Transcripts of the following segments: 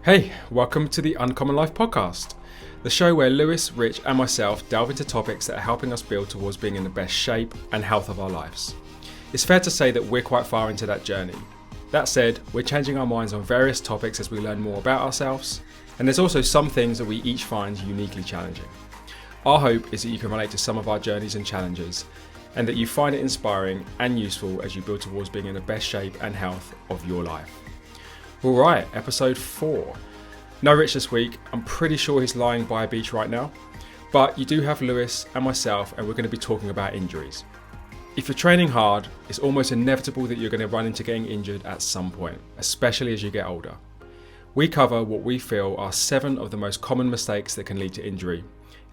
Hey, welcome to the Uncommon Life podcast, the show where Lewis, Rich, and myself delve into topics that are helping us build towards being in the best shape and health of our lives. It's fair to say that we're quite far into that journey. That said, we're changing our minds on various topics as we learn more about ourselves, and there's also some things that we each find uniquely challenging. Our hope is that you can relate to some of our journeys and challenges, and that you find it inspiring and useful as you build towards being in the best shape and health of your life. All right, episode 4. No Rich this week. I'm pretty sure he's lying by a beach right now. But you do have Lewis and myself, and we're going to be talking about injuries. If you're training hard, it's almost inevitable that you're going to run into getting injured at some point, especially as you get older. We cover what we feel are 7 of the most common mistakes that can lead to injury.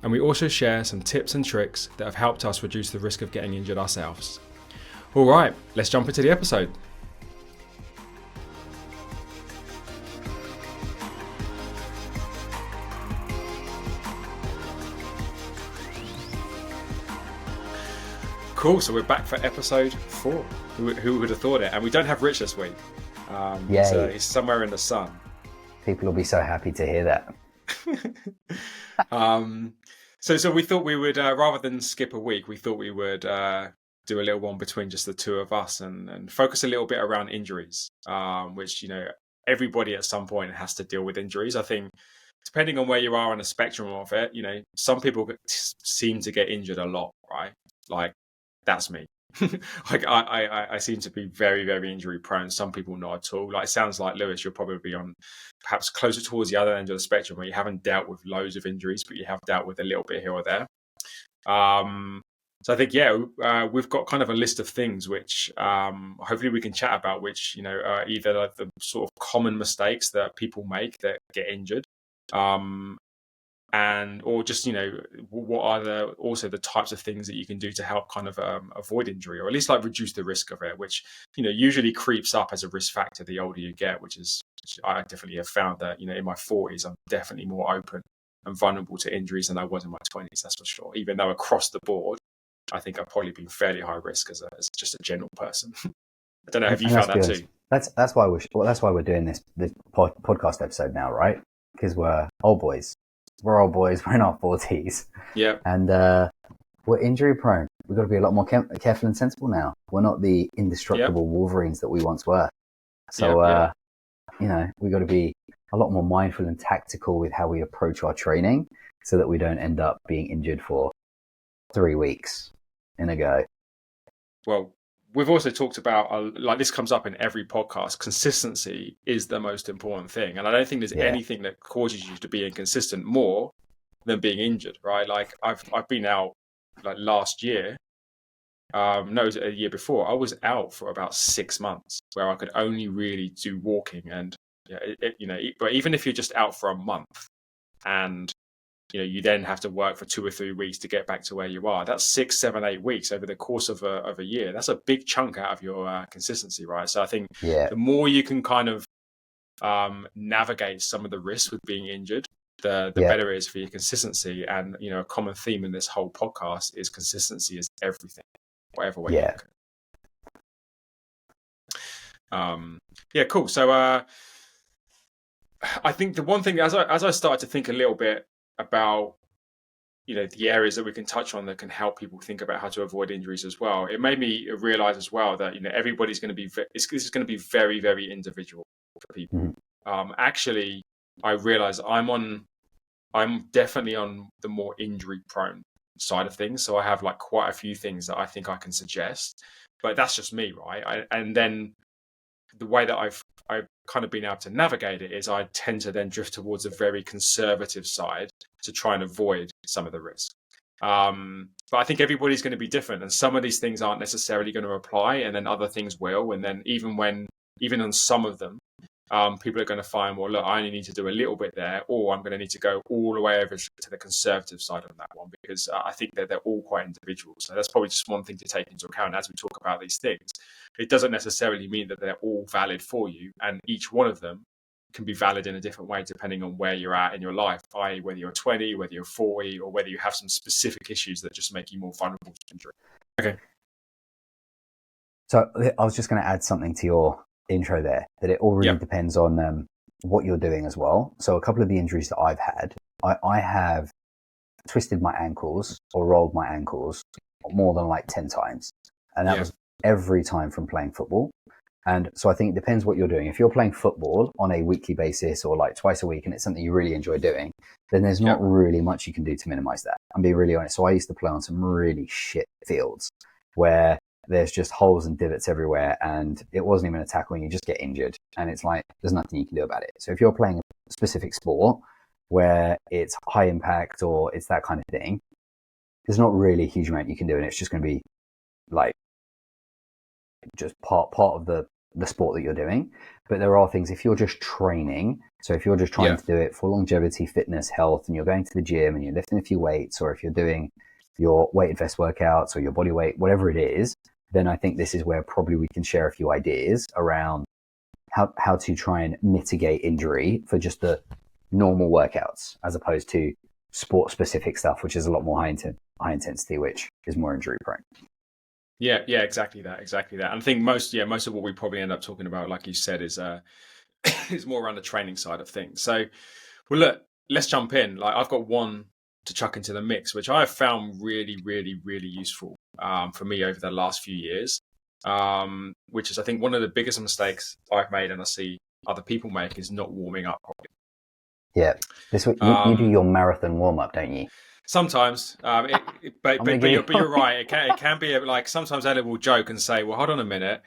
And we also share some tips and tricks that have helped us reduce the risk of getting injured ourselves. All right, let's jump into the episode. Cool, so we're back for episode 4. Who would have thought it? And we don't have Rich this week. He's somewhere in the sun. People will be so happy to hear that. So we thought we would, rather than skip a week, we thought we would do a little one between just the two of us and focus a little bit around injuries, which, everybody at some point has to deal with injuries. I think depending on where you are on the spectrum of it, some people seem to get injured a lot, right? Like, that's me. Like I seem to be very, very injury prone. Some people not at all. Like, it sounds like, Lewis, you're probably on perhaps closer towards the other end of the spectrum where you haven't dealt with loads of injuries, but you have dealt with a little bit here or there. So I think, we've got kind of a list of things which hopefully we can chat about, which, are either like the sort of common mistakes that people make that get injured, or just, what are also the types of things that you can do to help kind of avoid injury, or at least like reduce the risk of it, which, usually creeps up as a risk factor the older you get, which I definitely have found that, in my 40s, I'm definitely more open and vulnerable to injuries than I was in my 20s, that's for sure. Even though across the board, I think I've probably been fairly high risk as just a general person. I don't know, have you found that too? That's why we're doing this podcast episode now, right? Because we're old boys. We're old boys. We're in our 40s. Yeah. And we're injury prone. We've got to be a lot more careful and sensible now. We're not the indestructible Wolverines that we once were. So, we've got to be a lot more mindful and tactical with how we approach our training so that we don't end up being injured for 3 weeks in a go. Well, we've also talked about, like this comes up in every podcast, consistency is the most important thing. And I don't think there's anything that causes you to be inconsistent more than being injured, right? Like I've been out like last year, it was a year before, I was out for about 6 months where I could only really do walking. And, but even if you're just out for a month and, you then have to work for 2 or 3 weeks to get back to where you are. That's 6, 7, 8 weeks over the course of a year. That's a big chunk out of your consistency, right? So I think the more you can kind of navigate some of the risks with being injured, the better it is for your consistency. And, a common theme in this whole podcast is consistency is everything, whatever way you look at it. Cool. So I think the one thing, as I started to think a little bit about the areas that we can touch on that can help people think about how to avoid injuries as well, it made me realize as well that everybody's going to be this is going to be very, very individual for people. Actually, I realize I'm definitely on the more injury prone side of things, so I have like quite a few things that I think I can suggest, but that's just me, right? And then the way that I've kind of been able to navigate it is I tend to then drift towards a very conservative side to try and avoid some of the risk. But I think everybody's going to be different, and some of these things aren't necessarily going to apply, and then other things will. And then even on some of them, people are going to find, well, look, I only need to do a little bit there, or I'm going to need to go all the way over to the conservative side on that one, because I think that they're all quite individual. So that's probably just one thing to take into account as we talk about these things. It doesn't necessarily mean that they're all valid for you, and each one of them can be valid in a different way depending on where you're at in your life, i.e. whether you're 20, whether you're 40, or whether you have some specific issues that just make you more vulnerable to injury. Okay. So I was just going to add something to your intro there, that it all really depends on what you're doing as well. So a couple of the injuries that I've had, I have twisted my ankles or rolled my ankles more than like 10 times. And that was every time from playing football. And so I think it depends what you're doing. If you're playing football on a weekly basis or like twice a week and it's something you really enjoy doing, then there's not really much you can do to minimize that. I'm being really honest. So I used to play on some really shit fields where there's just holes and divots everywhere and it wasn't even a tackle and you just get injured. And it's like, there's nothing you can do about it. So if you're playing a specific sport where it's high impact or it's that kind of thing, there's not really a huge amount you can do. And it's just going to be like just part of the sport that you're doing. But there are things, if you're just training, so if you're just trying to do it for longevity, fitness, health, and you're going to the gym and you're lifting a few weights, or if you're doing your weighted vest workouts or your body weight, whatever it is, then I think this is where probably we can share a few ideas around how to try and mitigate injury for just the normal workouts, as opposed to sport specific stuff, which is a lot more high intensity, which is more injury prone. Yeah, exactly that. And I think most of what we probably end up talking about, like you said, is is more around the training side of things. So, well, look, let's jump in. Like, I've got one to chuck into the mix, which I have found really, really, really useful for me over the last few years. Which is, I think, one of the biggest mistakes I've made, and I see other people make, is not warming up properly. Yeah, you do your marathon warm up, don't you? Sometimes, but you're right. It can be like, sometimes Ella will joke and say, "Well, hold on a minute.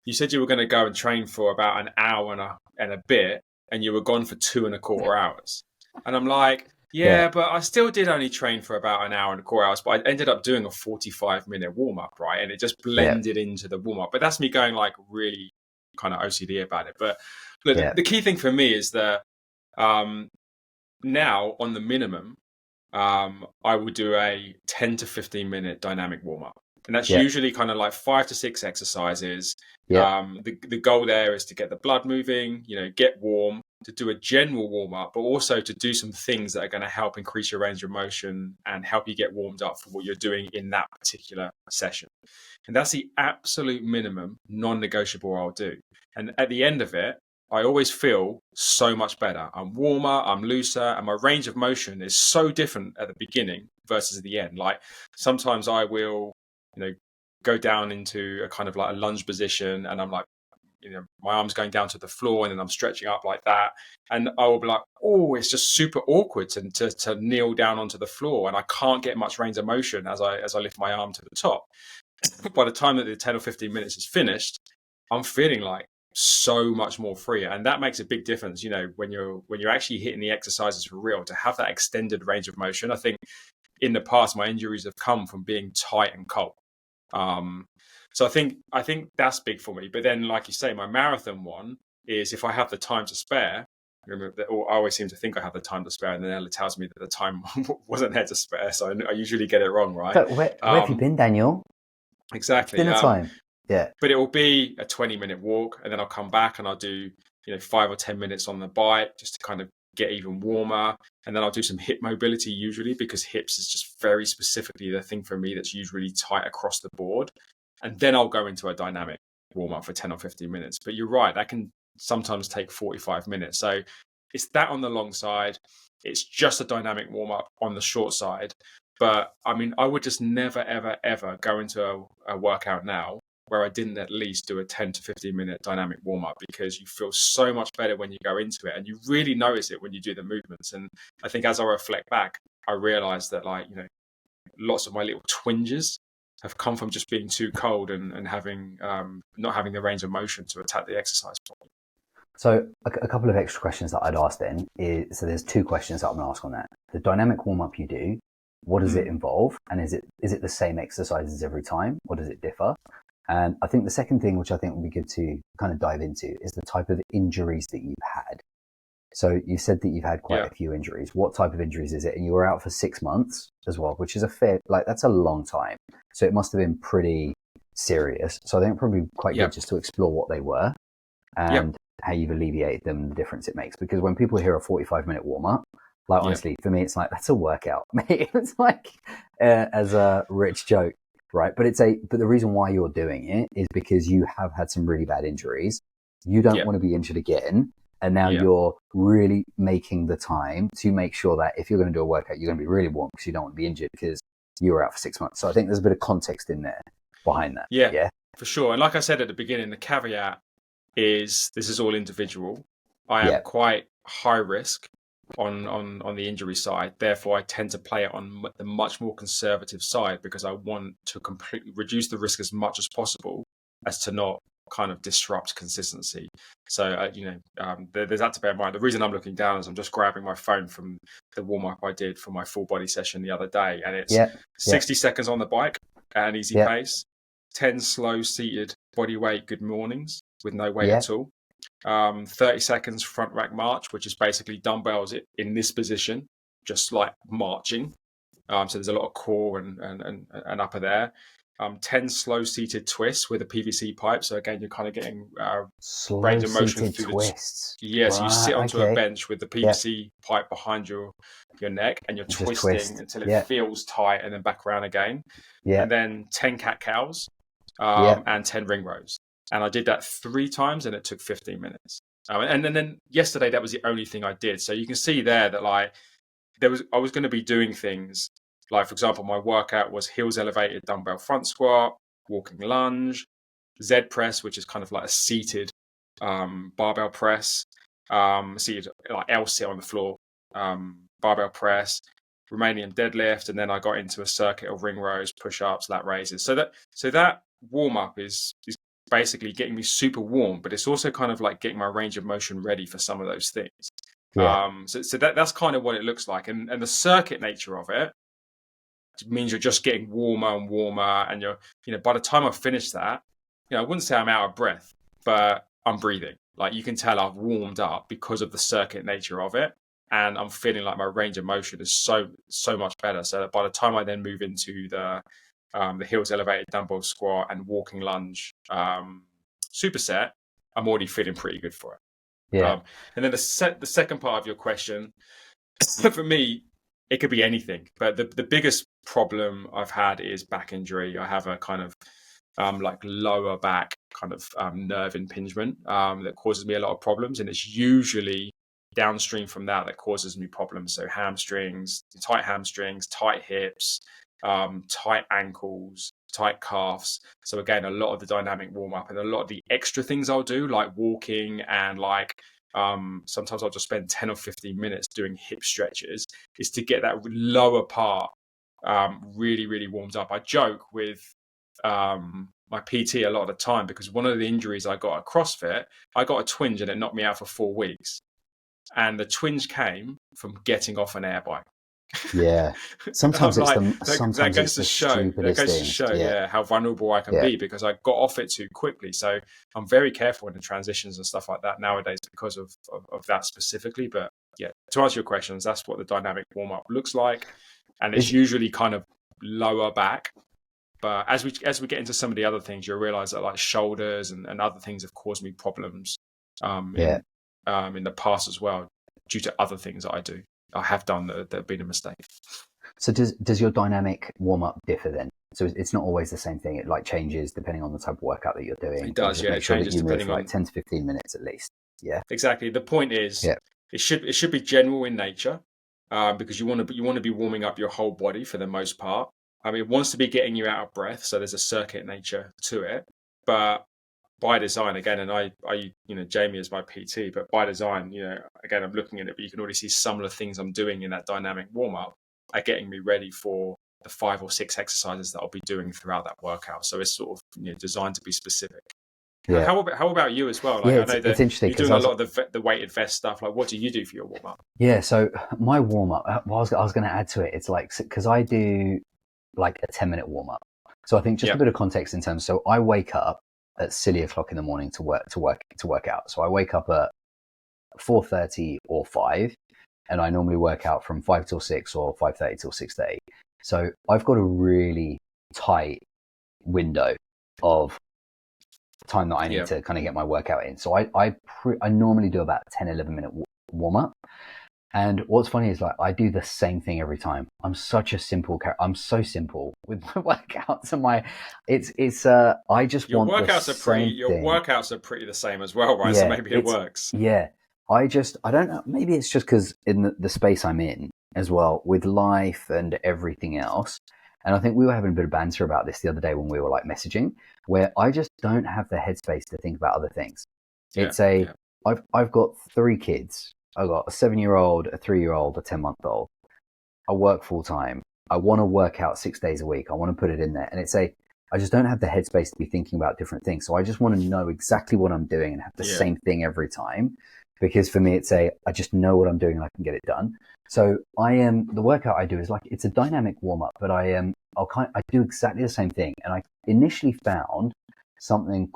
You said you were going to go and train for about an hour and a bit, and you were gone for 2.25 hours." And I'm like, yeah, but I still did only train for about an hour and a quarter hours, but I ended up doing a 45-minute warm up, right? And it just blended into the warm up. But that's me going like really kind of OCD about it. But look, the key thing for me is that now on the minimum, I will do a 10 to 15 minute dynamic warm up. And that's usually kind of like 5 to 6 exercises. The goal there is to get the blood moving, get warm, to do a general warm up, but also to do some things that are going to help increase your range of motion and help you get warmed up for what you're doing in that particular session. And that's the absolute minimum non-negotiable I'll do. And at the end of it, I always feel so much better. I'm warmer, I'm looser, and my range of motion is so different at the beginning versus the end. Like, sometimes I will, go down into a kind of like a lunge position, and I'm like, my arm's going down to the floor, and then I'm stretching up like that. And I will be like, oh, it's just super awkward to kneel down onto the floor, and I can't get much range of motion as I lift my arm to the top. By the time that the 10 or 15 minutes is finished, I'm feeling like so much more free, and that makes a big difference. When you're actually hitting the exercises for real, to have that extended range of motion. I think in the past my injuries have come from being tight and cold. So I think that's big for me. But then, like you say, my marathon one is, if I have the time to spare. Or I always seem to think I have the time to spare, and then Ella tells me that the time wasn't there to spare. So I usually get it wrong, right? But where have you been, Daniel? Exactly. Dinner time. Yeah. But it will be a 20-minute walk, and then I'll come back and I'll do 5 or 10 minutes on the bike just to kind of get even warmer. And then I'll do some hip mobility, usually, because hips is just very specifically the thing for me that's usually tight across the board. And then I'll go into a dynamic warm up for 10 or 15 minutes. But you're right, that can sometimes take 45 minutes. So it's that on the long side. It's just a dynamic warm up on the short side. But I mean, I would just never, ever, ever go into a workout now where I didn't at least do a 10 to 15 minute dynamic warm up, because you feel so much better when you go into it, and you really notice it when you do the movements. And I think as I reflect back, I realized that, lots of my little twinges have come from just being too cold and having not having the range of motion to attack the exercise properly. So a couple of extra questions that I'd ask then is, so there's 2 questions that I'm going to ask on that. The dynamic warm up you do, what does it involve? And is it the same exercises every time, or does it differ? And I think the second thing, which I think would be good to kind of dive into, is the type of injuries that you've had. So you said that you've had quite a few injuries. What type of injuries is it? And you were out for 6 months as well, which is that's a long time. So it must have been pretty serious. So I think probably quite good just to explore what they were and how you've alleviated them, the difference it makes. Because when people hear a 45-minute warm-up, honestly, for me, it's like, that's a workout, mate. It's like, as a rich joke. Right. But but the reason why you're doing it is because you have had some really bad injuries. You don't want to be injured again. And now you're really making the time to make sure that if you're going to do a workout, you're going to be really warm because you don't want to be injured because you were out for 6 months. So I think there's a bit of context in there behind that. Yeah, for sure. And like I said at the beginning, the caveat is this is all individual. I am quite high risk on the injury side. Therefore, I tend to play it on the much more conservative side because I want to completely reduce the risk as much as possible as to not kind of disrupt consistency. So, there's that to bear in mind. The reason I'm looking down is I'm just grabbing my phone from the warm-up I did for my full body session the other day. And it's 60 seconds on the bike at an easy pace, 10 slow seated body weight good mornings with no weight at all. 30 seconds front rack march, which is basically dumbbells in this position, just like marching. So there's a lot of core and upper there. 10 slow seated twists with a PVC pipe. So again, you're kind of getting range of motion through twists. So you sit onto a bench with the PVC pipe behind your neck, and you're twisting until it feels tight, and then back around again. And then 10 cat cows and 10 ring rows. And I did that 3 times, and it took 15 minutes. And then yesterday, that was the only thing I did. So you can see there that I was going to be doing things like, for example, my workout was heels elevated dumbbell front squat, walking lunge, Z press, which is kind of like a seated barbell press, seated like L sit on the floor, barbell press, Romanian deadlift, and then I got into a circuit of ring rows, push ups, lat raises. So that warm up is basically getting me super warm, but it's also kind of like getting my range of motion ready for some of those things. So that's kind of what it looks like, and the circuit nature of it means you're just getting warmer and warmer, and you're by the time I finish that, I wouldn't say I'm out of breath, but I'm breathing. Like, you can tell I've warmed up because of the circuit nature of it, and I'm feeling like my range of motion is so much better. So that by the time I then move into the heels elevated dumbbell squat and walking lunge superset, I'm already feeling pretty good for it. And then the second part of your question, for me, it could be anything, but the biggest problem I've had is back injury. I have a kind of like lower back kind of nerve impingement that causes me a lot of problems, and it's usually downstream from that causes me problems. So hamstrings, tight hips, tight ankles, tight calves. So again, a lot of the dynamic warm up and a lot of the extra things I'll do, like walking and like sometimes I'll just spend 10 or 15 minutes doing hip stretches, is to get that lower part really, really warmed up. I joke with my PT a lot of the time, because one of the injuries I got at CrossFit, I got a twinge and it knocked me out for 4 weeks. And the twinge came from getting off an air bike. Sometimes it's that goes to show how vulnerable I can be, because I got off it too quickly. So I'm very careful in the transitions and stuff like that nowadays because of that specifically. But to answer your questions, that's what the dynamic warm-up looks like, and it's usually kind of lower back. But as we get into some of the other things, you'll realize that like shoulders and other things have caused me problems in the past as well, due to other things that I have done that have been a mistake. So does your dynamic warm up differ then? So it's not always the same thing. It like changes depending on the type of workout that you're doing. It does, It changes depending on 10 to 15 minutes at least. Yeah, exactly. The point is, it should be general in nature, because you want to be warming up your whole body for the most part. I mean, it wants to be getting you out of breath, so there's a circuit nature to it. But by design, again, and I Jamie is my PT, but by design, again, I'm looking at it, but you can already see some of the things I'm doing in that dynamic warm up are getting me ready for the 5 or 6 exercises that I'll be doing throughout that workout. So it's sort of designed to be specific. How about you as well? Like, I know that it's interesting. You're doing a lot of the weighted vest stuff. Like, what do you do for your warm up? Yeah, so my warm up, I was going to add to it. It's like, because I do like a 10-minute warm up. So I think just a bit of context in terms. So I wake up at silly o'clock in the morning to work out. So I wake up at 4:30 or 5, and I normally work out from 5 till 6 or 5:30 till 6:30. So I've got a really tight window of time that I need to kind of get my workout in. So I normally do about 10-11 minute warm up. And what's funny is, like, I do the same thing every time. I'm such a simple I'm so simple with my workouts and I just your want workouts the same your thing. workouts are pretty the same as well, right? So maybe it works. Yeah. I don't know. Maybe it's just because in the space I'm in as well with life and everything else. And I think we were having a bit of banter about this the other day when we were like messaging, where I just don't have the headspace to think about other things. Yeah, It's a, yeah, I've got three kids. I've got a 7 year old, a 3 year old, a 10 month old. I work full time. I want to work out 6 days a week. I want to put it in there. And I just don't have the headspace to be thinking about different things. So I just want to know exactly what I'm doing and have the yeah. same thing every time. Because for me, I just know what I'm doing and I can get it done. So the workout I do is like, it's a dynamic warm up, but I do exactly the same thing. And I initially found something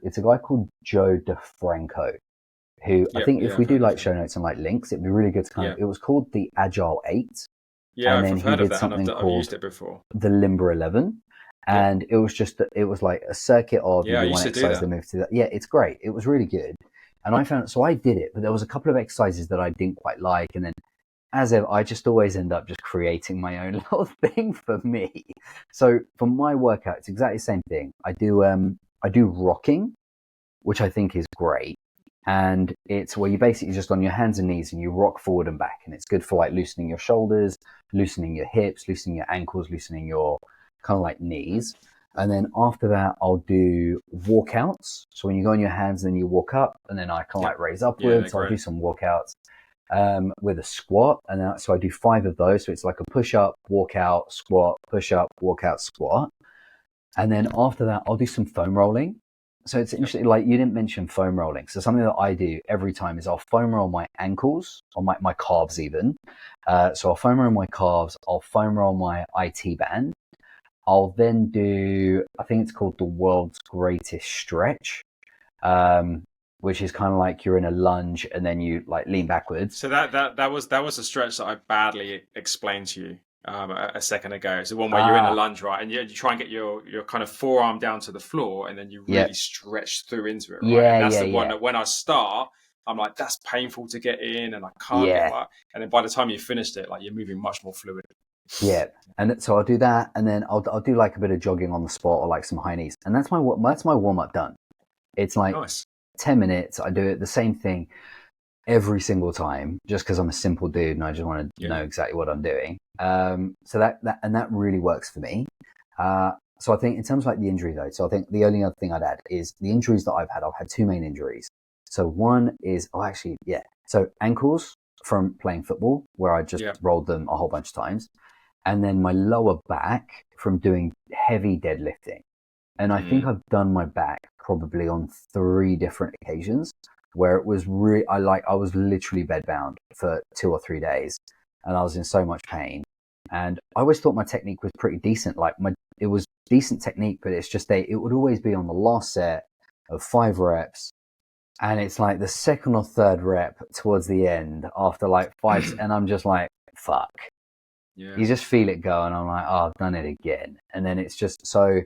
it's a guy called Joe DeFranco, who I Yep, think yeah, if I've we do heard of like him. show notes and like links, it'd be really good to Yeah, it was called the Agile 8. yeah, And I've then I've he heard of did that, and something I've called used it before. the Limber 11. Yeah, And it was like a circuit of you yeah, I do used one to do exercise, that. then move to that. Yeah, it's great. It was really good. And so I did it, but there was a couple of exercises that I didn't quite like. And then as ever, I just always end up just creating my own little thing for me. So for my workout, it's exactly the same thing. I do rocking, which I think is great. And it's where you basically just on your hands and knees and you rock forward and back. And it's good for like loosening your shoulders, loosening your hips, loosening your ankles, loosening your kind of like knees. And then after that, I'll do walkouts. So when you go on your hands, then you walk up, and then I kind of Yeah, like raise yeah, they're upwards. I'll do great. some walkouts with a squat. And so I do 5 of those. So it's like a push up, walkout, squat, push up, walkout, squat. And then after that, I'll do some foam rolling. So it's Yep. interesting, like you didn't mention foam rolling. So something that I do every time is I'll foam roll my ankles or my calves even. So I'll foam roll my calves. I'll foam roll my IT band. I'll then do, I think it's called the world's greatest stretch, which is kind of like you're in a lunge and then you like lean backwards. So that was a stretch that I badly explained to you a second ago. It's the one where you're in a Ah, lunge, right, and you try and get your kind of forearm down to the floor, and then you yeah, really stretch through into it, right? yeah, And that's yeah, the one yeah, that when I start, I'm like, that's painful to get in, and I can't get yeah. like. And then by the time you finished it, like you're moving much more fluid. Yeah, and so I'll do that, and then I'll do like a bit of jogging on the spot or like some high knees, and that's my warm up done. It's like Nice. 10 minutes. I do it the same thing every single time, just because I'm a simple dude and I just want to Yeah. know exactly what I'm doing. So that really works for me. So I think in terms of like the injury though, so I think the only other thing I'd add is the injuries that I've had. I've had two main injuries. So one is actually yeah. So ankles from playing football, where I just Yeah. rolled them a whole bunch of times, and then my lower back from doing heavy deadlifting. And I think Mm. I've done my back probably on 3 different occasions where it was I was literally bedbound for 2 or 3 days and I was in so much pain. And I always thought my technique was pretty decent. It was decent technique, but it's just it would always be on the last set of 5 reps. And it's like the second or third rep towards the end after like five, and I'm just like, fuck. Yeah. You just feel it go, and I'm like, oh, I've done it again. And then it's just so.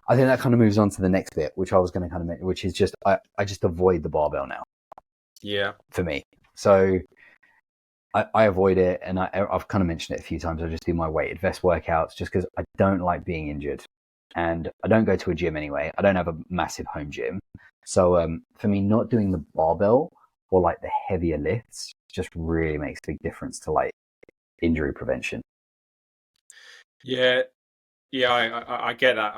I think that kind of moves on to the next bit, which I was going to kind of mention, which is just I just avoid the barbell now Yeah. for me. So I avoid it, and I've kind of mentioned it a few times. I just do my weighted vest workouts just because I don't like being injured, and I don't go to a gym anyway. I don't have a massive home gym, so for me, not doing the barbell or like the heavier lifts just really makes a big difference to like injury prevention. Yeah. Yeah. I get that.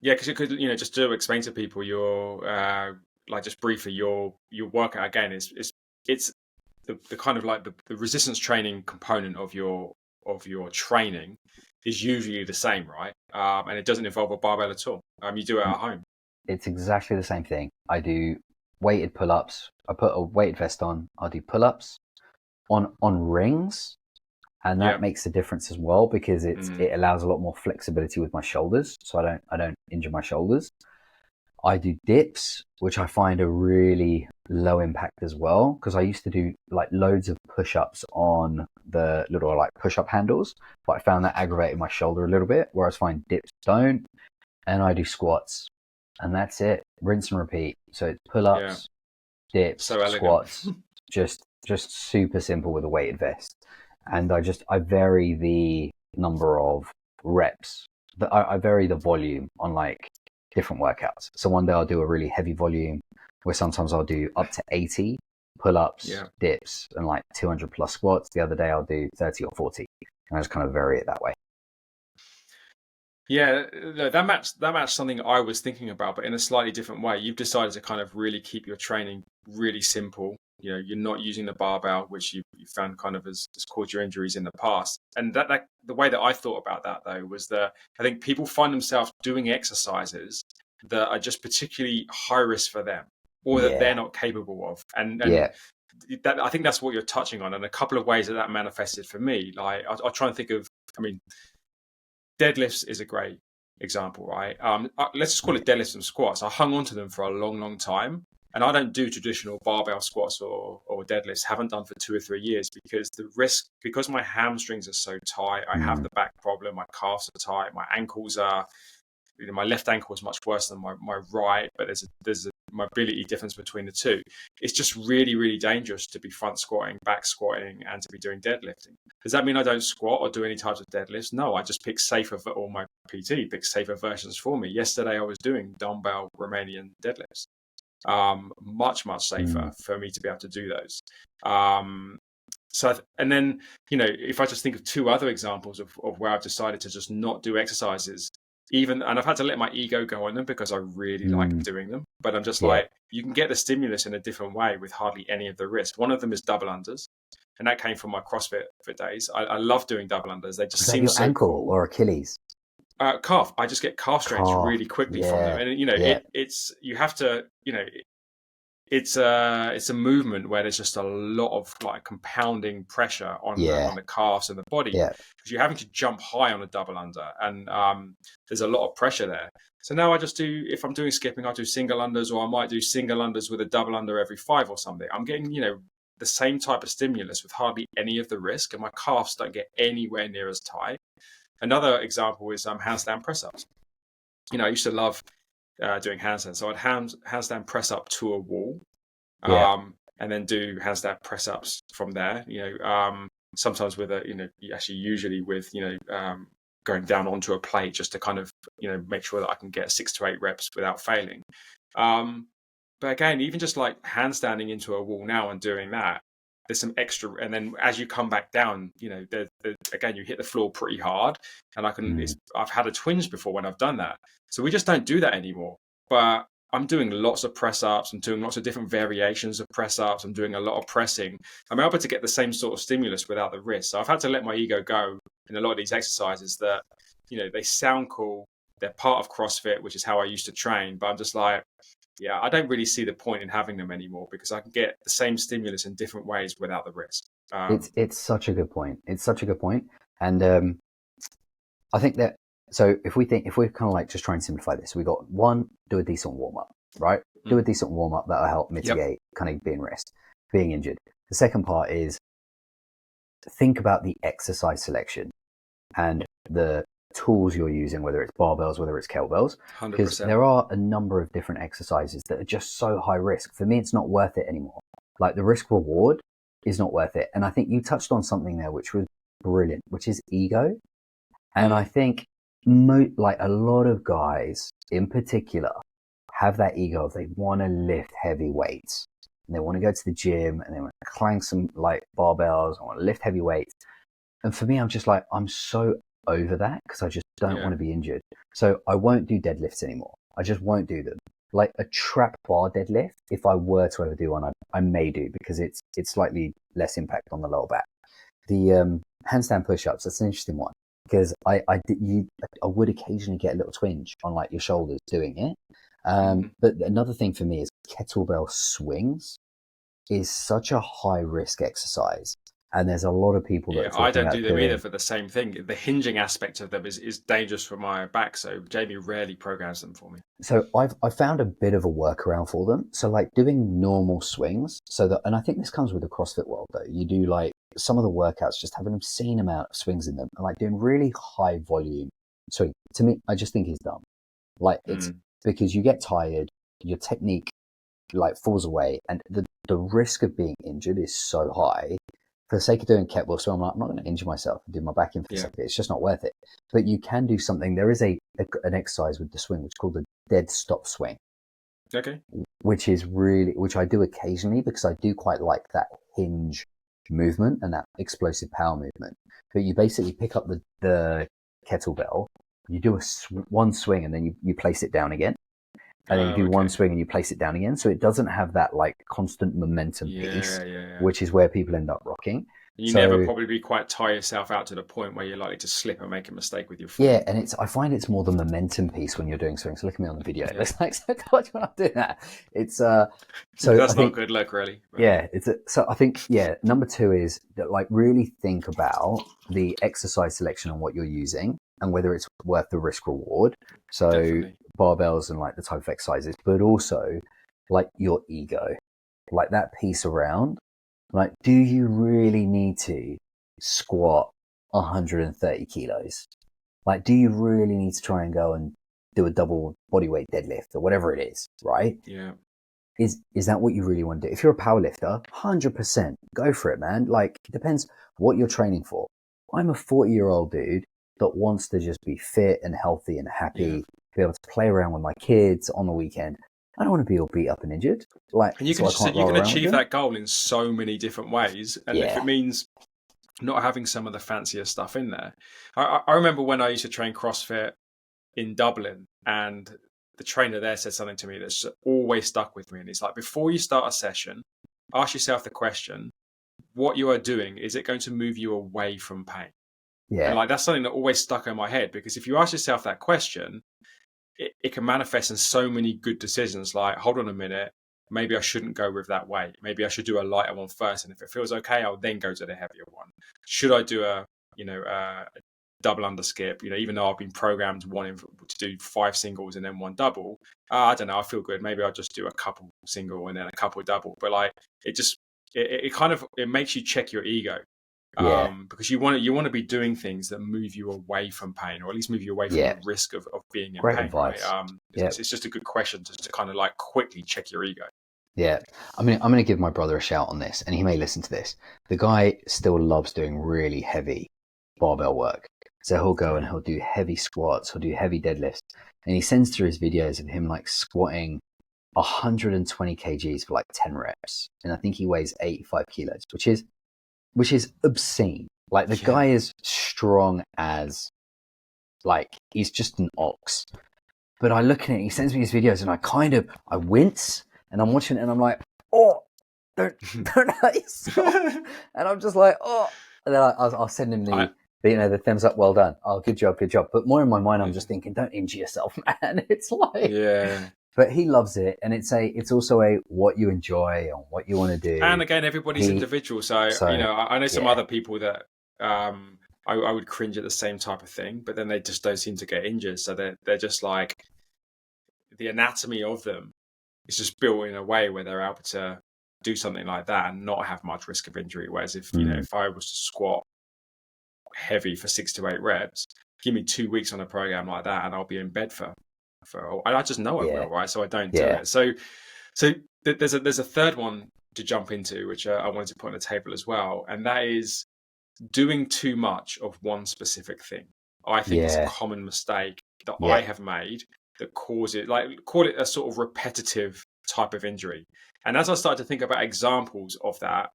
Yeah, because you could, just to explain to people your, like just briefly, your workout again it's the kind of like the resistance training component of your training is usually the same, right? And it doesn't involve a barbell at all. You do it at home. It's exactly the same thing. I do weighted pull-ups. I put a weighted vest on. I'll do pull-ups on rings, and Yeah. that makes a difference as well because it Mm. allows a lot more flexibility with my shoulders, so I don't injure my shoulders. I do dips, which I find are really low impact as well because I used to do like loads of push-ups on the little like push-up handles, but I found that aggravated my shoulder a little bit, whereas fine dips don't. And I do squats, and that's it. Rinse and repeat. So it's Yeah. pull-ups, dips, So elegant. squats, just super simple with a weighted vest. And I vary the number of reps. I vary the volume on like different workouts. So one day I'll do a really heavy volume, where sometimes I'll do up to 80, pull-ups, Yeah. dips, and like 200 plus squats. The other day I'll do 30 or 40, and I just kind of vary it that way. Yeah, no, that matched something I was thinking about, but in a slightly different way. You've decided to kind of really keep your training really simple. You know, you're not using the barbell, which you found kind of has caused your injuries in the past. And that the way that I thought about that though was that I think people find themselves doing exercises that are just particularly high risk for them, or that they're Yeah, not capable of. And yeah, that, I think that's what you're touching on, and a couple of ways that manifested for me. Like I'll try and think of. I mean, deadlifts is a great example, right? Let's just call it deadlifts and squats. I hung on to them for a long, long time. And I don't do traditional barbell squats or deadlifts, haven't done for 2 or 3 years because the risk, because my hamstrings are so tight, I have the back problem, my calves are tight, my ankles are, my left ankle is much worse than my right, but there's a mobility difference between the two. It's just really, really dangerous to be front squatting, back squatting, and to be doing deadlifting. Does that mean I don't squat or do any types of deadlifts? No, I just pick safer, or my PT picks safer versions for me. Yesterday I was doing dumbbell Romanian deadlifts. Much safer for me to be able to do those. And then, if I just think of two other examples of where I've decided to just not do exercises, and I've had to let my ego go on them because I really like doing them, but I'm just like, you can get the stimulus in a different way with hardly any of the risk. One of them is double unders, and that came from my CrossFit days. I love doing double unders. They just seem so ankle cool. or Achilles. Calf. I just get calf strains really quickly from them, and it's you have to, it's a movement where there's just a lot of like compounding pressure on the calves and the body because you're having to jump high on a double under, and there's a lot of pressure there. So now I just do, if I'm doing skipping, I do single unders, or I might do single unders with a double under every 5 or something. I'm getting the same type of stimulus with hardly any of the risk, and my calves don't get anywhere near as tight. Another example is handstand press ups. I used to love doing handstands. So I'd handstand press up to a wall, and then do handstand press ups from there. Sometimes with usually with going down onto a plate just to kind of make sure that I can get 6 to 8 reps without failing. But again, even just like handstanding into a wall now and doing that, there's some extra, and then as you come back down, again, you hit the floor pretty hard, and I've had a twinge before when I've done that. So we just don't do that anymore. But I'm doing lots of press ups. I'm doing lots of different variations of press ups. I'm doing a lot of pressing. I'm able to get the same sort of stimulus without the risk. So I've had to let my ego go in a lot of these exercises that, they sound cool. They're part of CrossFit, which is how I used to train. But I'm just like, I don't really see the point in having them anymore because I can get the same stimulus in different ways without the risk. It's such a good point. It's such a good point. And I think that, so if we're kind of like just trying to simplify this, we got one, do a decent warm up, right? Do a decent warm up that'll help mitigate kind of being injured. The second part is think about the exercise selection and the tools you're using, whether it's barbells, whether it's kettlebells, because there are a number of different exercises that are just so high risk. For me, it's not worth it anymore. Like the risk reward is not worth it. And I think you touched on something there, which was brilliant, which is ego. And I think like a lot of guys in particular have that ego of they want to lift heavy weights and they want to go to the gym and they want to clank some like barbells. I want to lift heavy weights. And for me, I'm just like, I'm so over that because I just don't want to be injured. So I won't do deadlifts anymore. I just won't do them. Like a trap bar deadlift, if I were to ever do one, I may do because it's slightly less impact on the lower back. The handstand push-ups, that's an interesting one because I would occasionally get a little twinge on like your shoulders doing it. But another thing for me is kettlebell swings is such a high risk exercise. And there's a lot of people that I don't do them either for the same thing. The hinging aspect of them is dangerous for my back. So Jamie rarely programs them for me. So I've found a bit of a workaround for them. So like doing normal swings and I think this comes with the CrossFit world though. You do like some of the workouts just have an obscene amount of swings in them and like doing really high volume. So to me, I just think it's dumb. Like it's because you get tired, your technique like falls away and the risk of being injured is so high. For the sake of doing kettlebell swing, I'm like, I'm not going to injure myself and do my back in for the sake of it. It's just not worth it. But you can do something. There is an exercise with the swing, which is called the dead stop swing. Okay. which I do occasionally because I do quite like that hinge movement and that explosive power movement. But you basically pick up the kettlebell, you do one swing, and then you place it down again. And then you Oh, do one okay. swing and you place it down again. So it doesn't have that like constant momentum piece, Yeah, yeah, yeah. which is where people end up rocking. You never So probably quite tire yourself out to the point where you're likely to slip and make a mistake with your yeah, form. and I find it's more the momentum piece when you're doing swings. So look at me on the video. It Yeah. looks like so dodgy when I'm doing that. It's so I That's not think good luck, really. But yeah, so I think yeah, number two is that like really think about the exercise selection and what you're using and whether it's worth the risk reward. So definitely. barbells and like the type of exercises, but also like your ego, like that piece around, like do you really need to squat 130 kilos? Like, do you really need to try and go and do a double bodyweight deadlift or whatever it is, right? Yeah. Is that what you really want to do? If you're a power lifter, 100% go for it, man. Like, it depends what you're training for. I'm a 40-year-old dude that wants to just be fit and healthy and Yeah. happy, be able to play around with my kids on the weekend. I don't want to be all beat up and injured, like, And you can so I just can't you roll can around with achieve them. that goal in so many different ways. And if it Yeah, means not having some of the fancier stuff in there. I remember when I used to train CrossFit in Dublin, and the trainer there said something to me that's always stuck with me. And it's like, before you start a session, ask yourself the question, what you are doing, is it going to move you away from pain? And yeah, like, that's something that always stuck in my head, because if you ask yourself that question, it can manifest in so many good decisions. Like, hold on a minute, maybe I shouldn't go with that weight. Maybe I should do a lighter one first. And if it feels okay, I'll then go to the heavier one. Should I do a double underskip? Even though I've been programmed wanting to do 5 singles and then 1 double, I don't know. I feel good. Maybe I'll just do a couple single and then a couple double. But like, it kind of, it makes you check your ego. yeah, Because you want to be doing things that move you away from pain, or at least move you away from yeah. the risk of being in Great pain, right? advice. Yeah, It's just a good question to kind of like quickly check your ego. yeah. I'm gonna give my brother a shout on this, and he may listen to this. The guy still loves doing really heavy barbell work. So he'll go and Right. he'll do heavy squats, he'll do heavy deadlifts, and he sends through his videos of him like squatting 120 kgs for like 10 reps, and I think he weighs 85 kilos, which is obscene. Like the Yeah. guy is strong as like he's just an ox. But I look at it, he sends me his videos, and I wince, and I'm watching it, and I'm like, oh, don't hurt yourself. And I'm just like, oh. And then I'll send him I, the thumbs up, well done. Oh, good job, good job. But more in my mind, I'm yeah. just thinking, don't injure yourself, man. It's like, Yeah. but he loves it, and it's also a what you enjoy and what you want to And do. again, everybody's He individual. So, so I know some yeah, other people that I would cringe at the same type of thing, but then they just don't seem to get injured. So they're just like, the anatomy of them is just built in a way where they're able to do something like that and not have much risk of injury. Whereas if I was to squat heavy for 6 to 8 reps, give me 2 weeks on a program like that, and I'll be in bed and I just know I yeah, will, right? So I don't do yeah, it. So there's a third one to jump into, which I wanted to put on the table as well, and that is doing too much of one specific thing. I think it's a yeah, common mistake that I yeah, have made that causes, like, call it a sort of repetitive type of injury. And as I started to think about examples of that,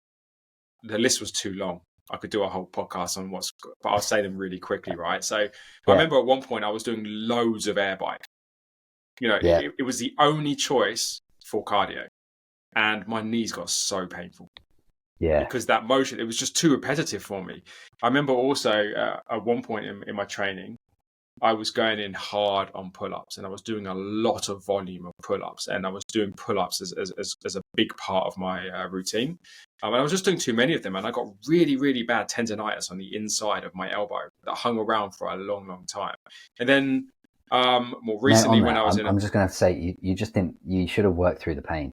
the list was too long. I could do a whole podcast on but I'll say them really quickly, right? So I yeah, remember at one point I was doing loads of air bike. yeah, It was the only choice for cardio, and my knees got so painful yeah, because that motion, it was just too repetitive for me. I remember also at one point in my training, I was going in hard on pull-ups, and I was doing a lot of volume of pull-ups, and I was doing pull-ups as a big part of my routine. And I was just doing too many of them, and I got really, really bad tendonitis on the inside of my elbow that hung around for a long, long time. And then more Mate, on recently, when that, I was in I'm just going to have to say you just didn't. You should have worked through the pain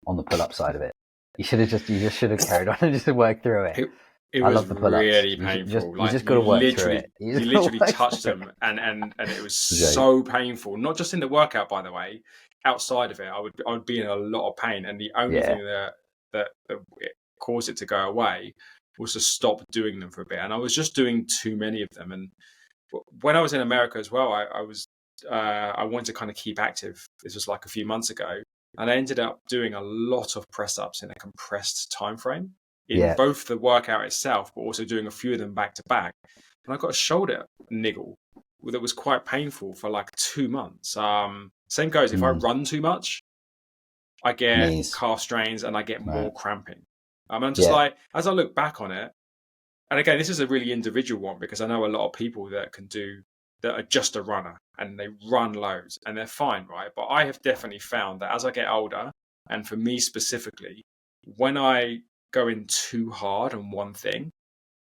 on the pull-up side of it. You just should have carried on and just worked through it. it I was love the pull-ups. really painful. You Like, just got to work through it. you Just got to literally work touched through them, and it was it. so painful. Not just in the workout, by the way. Outside of it, I would be in a lot of pain, and the only Yeah, thing that it caused it to go away was to stop doing them for a bit. And I was just doing too many of them. And when I was in America as well, I was I wanted to kind of keep active. This was like a few months ago, and I ended up doing a lot of press ups in a compressed time frame in both the workout itself, but also doing a few of them back to back. And I got a shoulder niggle that was quite painful for like 2 months. Same goes if I run too much, I get calf strains and I get more cramping. I'm just like, as I look back on it, and again, this is a really individual one because I know a lot of people that are just a runner and they run loads and they're fine, right? But I have definitely found that as I get older, and for me specifically, when I go in too hard on one thing,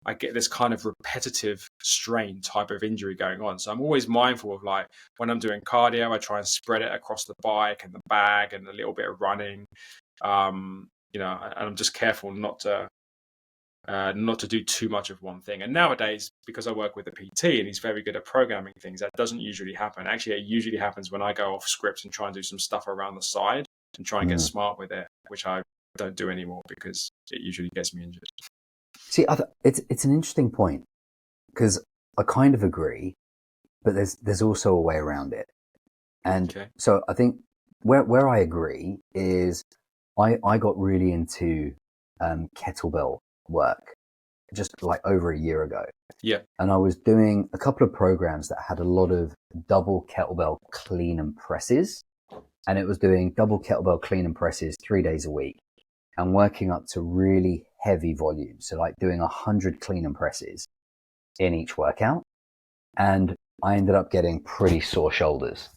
I get this kind of repetitive strain type of injury going on. So I'm always mindful of, like, when I'm doing cardio, I try and spread it across the bike and the bag and a little bit of running. And I'm just careful not to do too much of one thing. And nowadays, because I work with a PT and he's very good at programming things, that doesn't usually happen. Actually, it usually happens when I go off script and try and do some stuff around the side and try and get smart with it, which I don't do anymore because it usually gets me injured. See, it's an interesting point because I kind of agree, but there's also a way around it. And so I think where I agree is I got really into kettlebell work just like over a year ago. Yeah. And I was doing a couple of programs that had a lot of double kettlebell clean and presses. And it was doing double kettlebell clean and presses 3 days a week and working up to really heavy volume. So like doing 100 clean and presses in each workout. And I ended up getting pretty sore shoulders.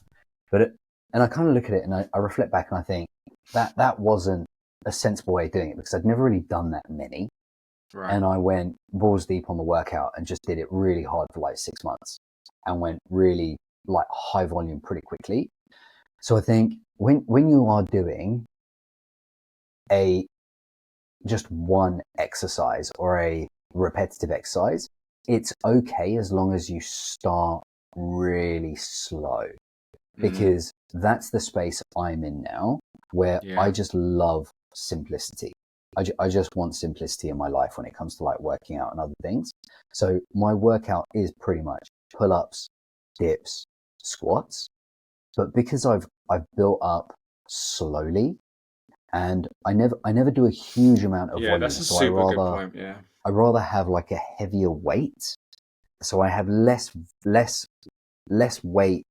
And I kind of look at it and I reflect back and I think that wasn't a sensible way of doing it because I'd never really done that many. Right. And I went balls deep on the workout and just did it really hard for like 6 months and went really like high volume pretty quickly. So I think when you are doing just one exercise or a repetitive exercise, it's okay as long as you start really slow, because that's the space I'm in now where I just love simplicity. I just want simplicity in my life when it comes to like working out and other things. So my workout is pretty much pull-ups, dips, squats. But because I've built up slowly, and I never do a huge amount of volume. That's a super good point. Yeah, I rather have like a heavier weight, so I have less weight,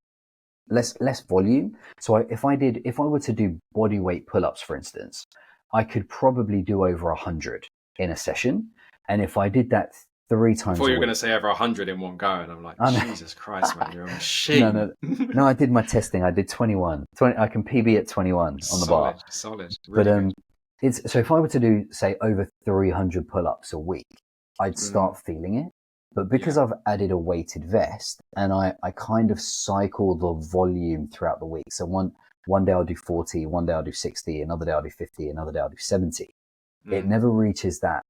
less volume. So if I were to do body weight pull-ups, for instance, I could probably do over 100 in a session, and if I did that 3 times, I thought you were going to say over 100 in one go, and I'm like, Jesus Christ, man, you're a machine. No, I did my testing. I did 21. I can PB at 21 on the bar. Solid. Really good. So if I were to do, say, over 300 pull-ups a week, I'd start feeling it. But because I've added a weighted vest and I kind of cycle the volume throughout the week. So one day I'll do 40, one day I'll do 60, another day I'll do 50, another day I'll do 70. It never reaches that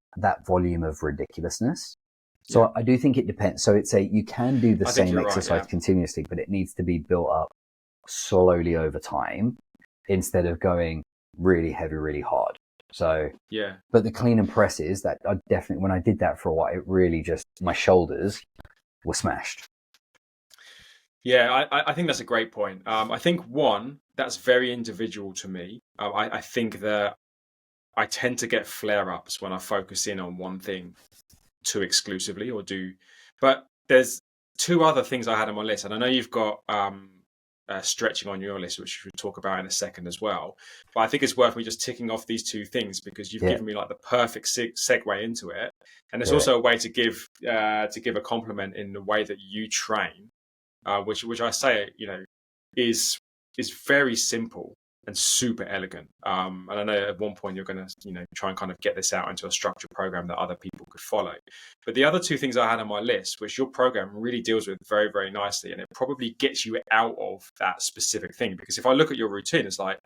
volume of ridiculousness. So I do think it depends. So you can do the same exercise continuously, but it needs to be built up slowly over time instead of going really heavy, really hard. So, but the clean and presses, that I definitely, when I did that for a while, it really just, my shoulders were smashed. Yeah, I think that's a great point. I think that's very individual to me. I think that I tend to get flare-ups when I focus in on one thing too exclusively but there's 2 other things I had on my list, and I know you've got stretching on your list, which we'll talk about in a second as well, but I think it's worth me just ticking off these 2 things because you've given me like the perfect segue into it, and it's also a way to give a compliment in the way that you train, which I say is very simple and super elegant. And I know at one point you're going to, try and kind of get this out into a structured program that other people could follow. But the other 2 things I had on my list, which your program really deals with very, very nicely, and it probably gets you out of that specific thing. Because if I look at your routine, it's like,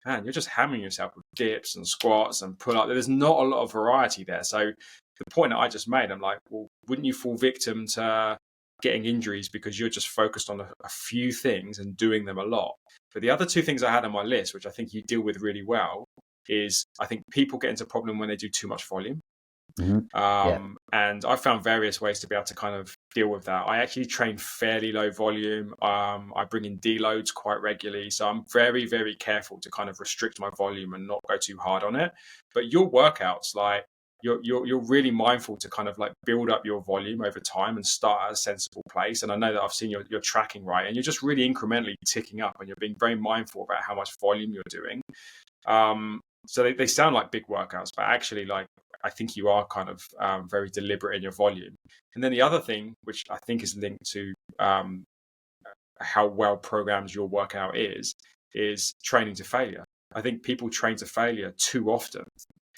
man, you're just hammering yourself with dips and squats and pull-ups. There's not a lot of variety there. So the point that I just made, I'm like, well, wouldn't you fall victim to getting injuries because you're just focused on a few things and doing them a lot? But the other 2 things I had on my list, which I think you deal with really well, is I think people get into problem when they do too much volume. Mm-hmm. Yeah. And I found various ways to be able to kind of deal with that. I actually train fairly low volume. I bring in deloads quite regularly. So I'm very, very careful to kind of restrict my volume and not go too hard on it. But your workouts, like you're really mindful to kind of like build up your volume over time and start at a sensible place. And I know that I've seen you're tracking right, and you're just really incrementally ticking up, and you're being very mindful about how much volume you're doing. So they sound like big workouts, but actually, like, I think you are kind of very deliberate in your volume. And then the other thing, which I think is linked to how well programmed your workout is training to failure. I think people train to failure too often.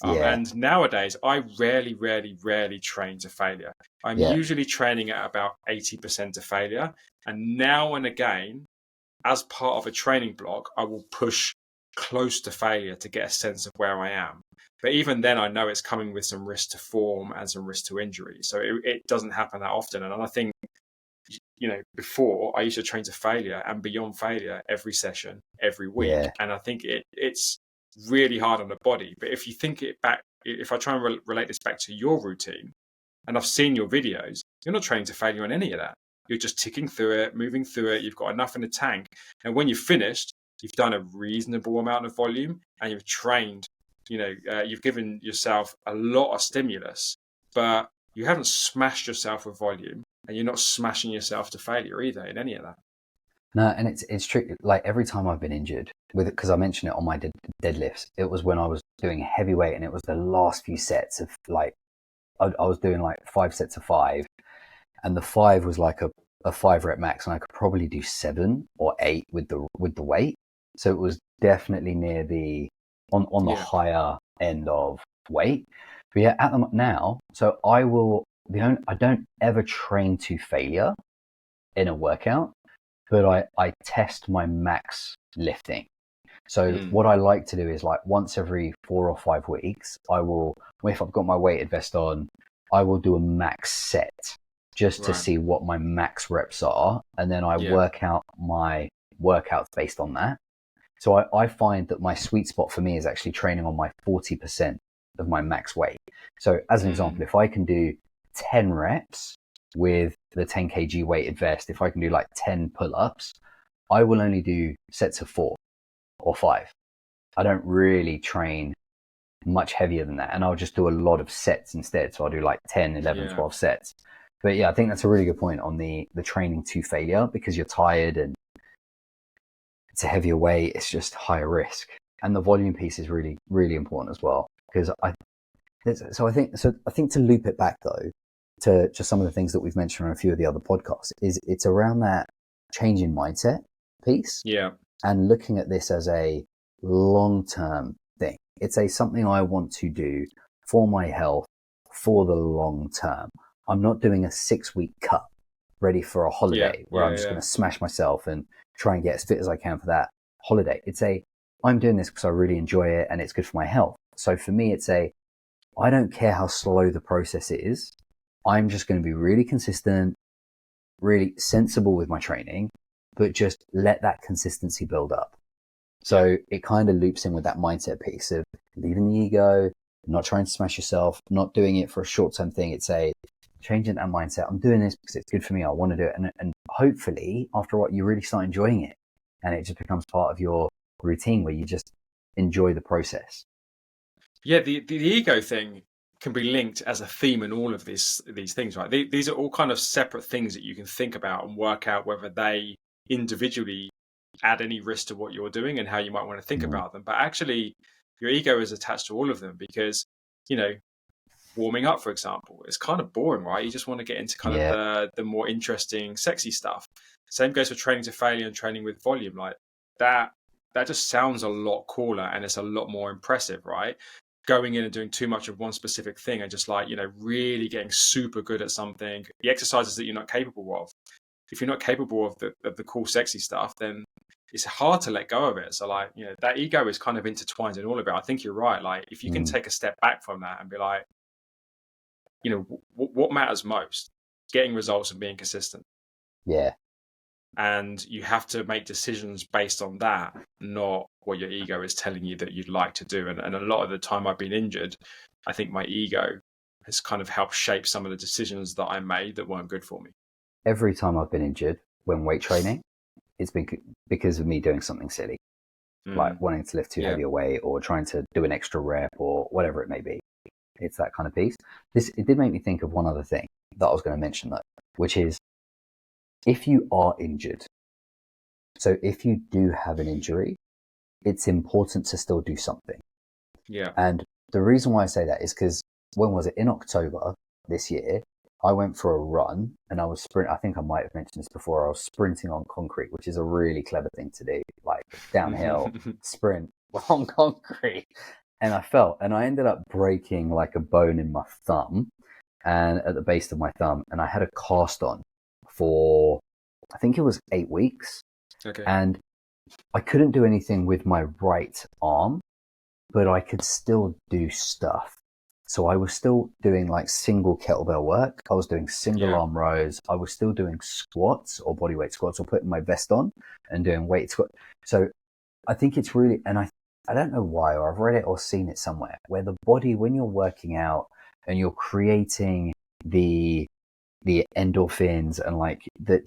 And nowadays, I rarely train to failure. I'm usually training at about 80% to failure. And now and again, as part of a training block, I will push close to failure to get a sense of where I am. But even then, I know it's coming with some risk to form and some risk to injury. So it doesn't happen that often. And I think, before I used to train to failure and beyond failure every session, every week. Yeah. And I think it's really hard on the body. But if you think it back, if I try and relate this back to your routine, and I've seen your videos, you're not training to failure on any of that. You're just ticking through it, moving through it. You've got enough in the tank. And when you've finished, you've done a reasonable amount of volume and you've trained, you've given yourself a lot of stimulus, but you haven't smashed yourself with volume, and you're not smashing yourself to failure either in any of that. No, and it's true. Like every time I've been injured with it, because I mentioned it on my deadlifts, it was when I was doing heavyweight, and it was the last few sets of like, I was doing like 5 sets of 5, and the 5 was like a 5 rep max, and I could probably do 7 or 8 with the weight. So it was definitely near on the higher end of weight. But yeah, at the now, so I don't ever train to failure in a workout, but I test my max lifting. So what I like to do is like once every 4 or 5 weeks, if I've got my weighted vest on, I will do a max set just to see what my max reps are. And then I work out my workouts based on that. So I find that my sweet spot for me is actually training on my 40% of my max weight. So as an example, if I can do 10 reps with the 10 kg weighted vest, if I can do like 10 pull-ups, I will only do sets of 4 or 5. I don't really train much heavier than that. And I'll just do a lot of sets instead. So I'll do like 10, 11, 12 sets. But yeah, I think that's a really good point on the training to failure, because you're tired and it's a heavier weight. It's just higher risk. And the volume piece is really, really important as well. Because I think to loop it back though, to just some of the things that we've mentioned on a few of the other podcasts, it's around that change in mindset piece. Yeah. And looking at this as a long-term thing. It's something I want to do for my health for the long term. I'm not doing a 6-week cut ready for a holiday where I'm just going to smash myself and try and get as fit as I can for that holiday. I'm doing this because I really enjoy it and it's good for my health. So for me, I don't care how slow the process is. I'm just going to be really consistent, really sensible with my training, but just let that consistency build up. So it kind of loops in with that mindset piece of leaving the ego, not trying to smash yourself, not doing it for a short-term thing. It's changing that mindset. I'm doing this because it's good for me. I want to do it. And hopefully after a while, you really start enjoying it and it just becomes part of your routine where you just enjoy the process. Yeah. The ego thing can be linked as a theme in all of these things, right? These are all kind of separate things that you can think about and work out whether they individually add any risk to what you're doing and how you might want to think about them. But actually, your ego is attached to all of them because, warming up, for example, it's kind of boring, right? You just want to get into kind of the more interesting, sexy stuff. Same goes for training to failure and training with volume. Like that just sounds a lot cooler and it's a lot more impressive, right? Going in and doing too much of one specific thing and just like, really getting super good at something, the exercises that you're not capable of. If you're not capable of the cool, sexy stuff, then it's hard to let go of it. So like, that ego is kind of intertwined in all of it. I think you're right. Like if you can take a step back from that and be like, what matters most? Getting results and being consistent. Yeah. And you have to make decisions based on that, not what your ego is telling you that you'd like to do. And a lot of the time I've been injured, I think my ego has kind of helped shape some of the decisions that I made that weren't good for me? Every time I've been injured when weight training, it's been because of me doing something silly, like wanting to lift too heavy a weight or trying to do an extra rep or whatever it may be. It's that kind of piece. It did make me think of one other thing that I was going to mention though, which is if you are injured, so if you do have an injury, it's important to still do something. Yeah. And the reason why I say that is because when was it? In October this year, I went for a run and I was I think I might have mentioned this before. I was sprinting on concrete, which is a really clever thing to do, like downhill sprint on concrete. And I fell and I ended up breaking like a bone in my thumb and at the base of my thumb. And I had a cast on for, I think it was 8 weeks. Okay. And I couldn't do anything with my right arm, but I could still do stuff. So I was still doing like single kettlebell work. I was doing single arm rows. I was still doing squats or bodyweight squats or putting my vest on and doing weight squat. So I think it's really, and I don't know why, or I've read it or seen it somewhere, where the body, when you're working out and you're creating the endorphins and like the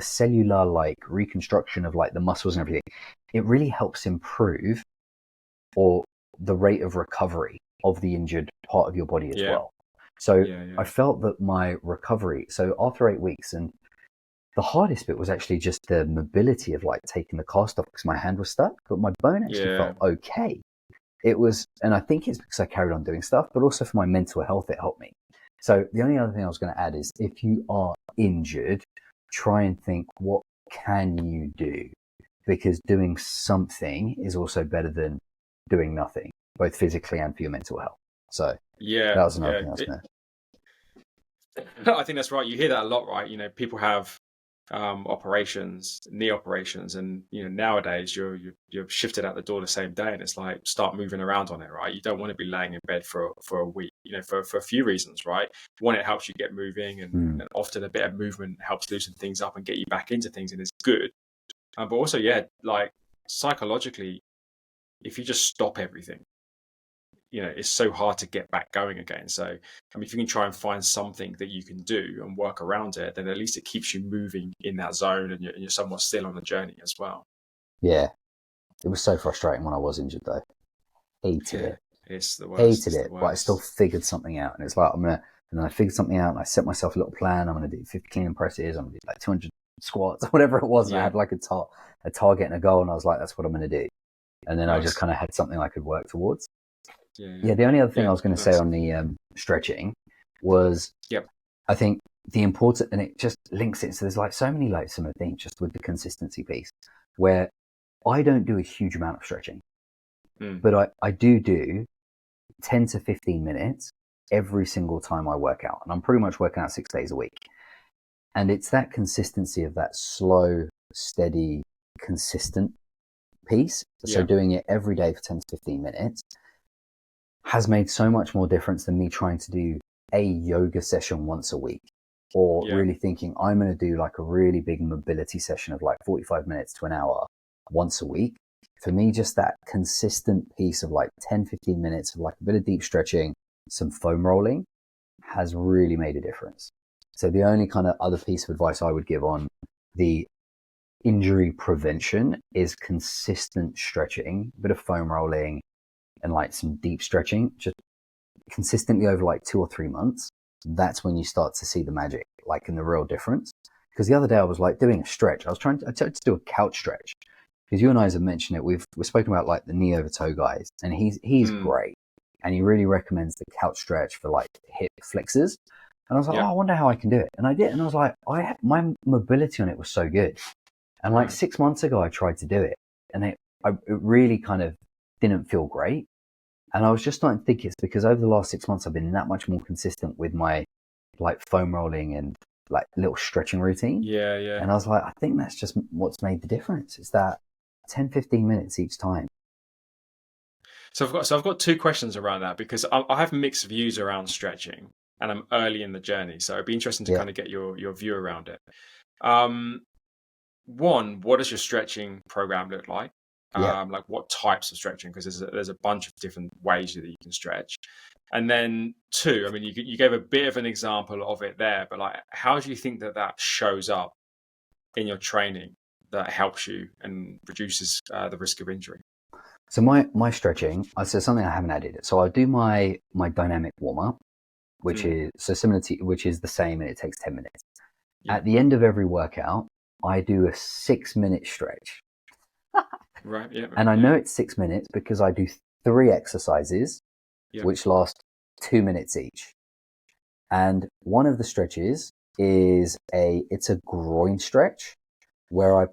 cellular like reconstruction of like the muscles and everything, it really helps improve or the rate of recovery of the injured part of your body as well. So I felt that my recovery, so after 8 weeks, and the hardest bit was actually just the mobility of like taking the cast off because my hand was stuck, but my bone actually felt okay. It was, and I think it's because I carried on doing stuff, but also for my mental health, it helped me. So the only other thing I was going to add is if you are injured, try and think, what can you do? Because doing something is also better than doing nothing, both physically and for your mental health. So that was another thing I was going to. I think that's right. You hear that a lot, right? You know, people have operations, knee operations, and you know nowadays you're shifted out the door the same day, and it's like start moving around on it, right? You don't want to be laying in bed for a week, you know, for a few reasons, right? One, it helps you get moving, and often a bit of movement helps loosen things up and get you back into things, and it's good. But also, like psychologically, if you just stop everything, you know, it's so hard to get back going again. So, I mean, if you can try and find something that you can do and work around it, then at least it keeps you moving in that zone and you're somewhat still on the journey as well. Yeah. It was so frustrating when I was injured though. Hated it. It's the worst. Hated it, but I still figured something out. And it's like, and then I figured something out and I set myself a little plan. I'm going to do 50 clean and presses. I'm going to do like 200 squats, whatever it was. And I had like a target and a goal. And I was like, that's what I'm going to do. And then I just kind of had something I could work towards. Yeah. The only other thing I was going to say on the stretching was, I think the important, and it just links it. So there's like so many like similar things just with the consistency piece where I don't do a huge amount of stretching, but I do 10 to 15 minutes every single time I work out. And I'm pretty much working out 6 days a week. And it's that consistency of that slow, steady, consistent piece. So doing it every day for 10 to 15 minutes has made so much more difference than me trying to do a yoga session once a week or really thinking I'm going to do like a really big mobility session of like 45 minutes to an hour once a week. For me, just that consistent piece of like 10, 15 minutes of like a bit of deep stretching, some foam rolling has really made a difference. So the only kind of other piece of advice I would give on the injury prevention is consistent stretching, a bit of foam rolling, and like some deep stretching, just consistently over like 2 or 3 months. That's when you start to see the magic, like in the real difference. Because the other day I was like doing a stretch. I tried to do a couch stretch because you and I have mentioned it. We've spoken about like the knee over toe guys, and he's great, and he really recommends the couch stretch for like hip flexors. And I was like, I wonder how I can do it, and I did, and I was like, my mobility on it was so good. And like 6 months ago, I tried to do it, and it really kind of didn't feel great. And I was just starting to think it's because over the last 6 months, I've been that much more consistent with my like foam rolling and like little stretching routine. Yeah. And I was like, I think that's just what's made the difference. It's that 10, 15 minutes each time. So I've got 2 questions around that because I have mixed views around stretching and I'm early in the journey. So it'd be interesting to kind of get your view around it. One, what does your stretching program look like? Yeah. like what types of stretching, because there's a bunch of different ways that you can stretch. And then two, I mean, you gave a bit of an example of it there, but like, how do you think that shows up in your training that helps you and reduces the risk of injury? So my stretching, so something I haven't added. So I'll do my dynamic warm up, which is so similar to, which is the same, and it takes 10 minutes. Yeah. At the end of every workout, I do a 6-minute stretch. Right. Yeah. And I know it's 6 minutes because I do 3 exercises, which last 2 minutes each. And one of the stretches is it's a groin stretch where I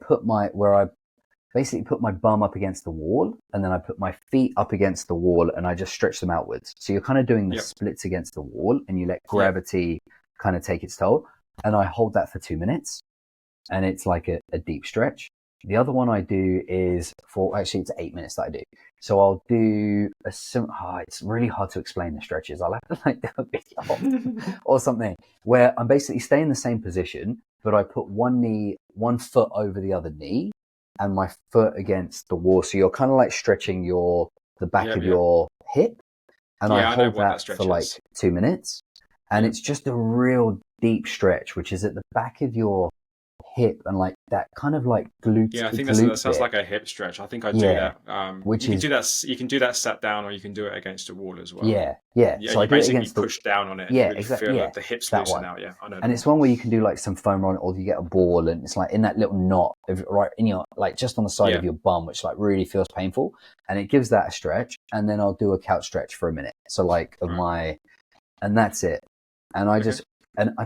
basically put my bum up against the wall, and then I put my feet up against the wall, and I just stretch them outwards. So you're kind of doing the splits against the wall, and you let gravity kind of take its toll. And I hold that for 2 minutes, and it's like a deep stretch. The other one I do is it's 8 minutes that I do. So I'll do it's really hard to explain the stretches. I'll have to like do a video or something where I'm basically staying in the same position, but I put one foot over the other knee and my foot against the wall. So you're kind of like stretching the back of your hip. And I hold that for like 2 minutes. And it's just a real deep stretch, which is at the back of your hip and like that kind of like glute. Yeah, I think that sounds like a hip stretch. I think I do that. You can do that sat down, or you can do it against a wall as well. Yeah. So I do it against push down on it. And exactly. Feel like the hips loosen out. Yeah, I know. And it's one where you can do like some foam on it, or you get a ball, and it's like in that little knot right in your like just on the side of your bum, which like really feels painful, and it gives that a stretch. And then I'll do a couch stretch for a minute. So like and that's it. And I just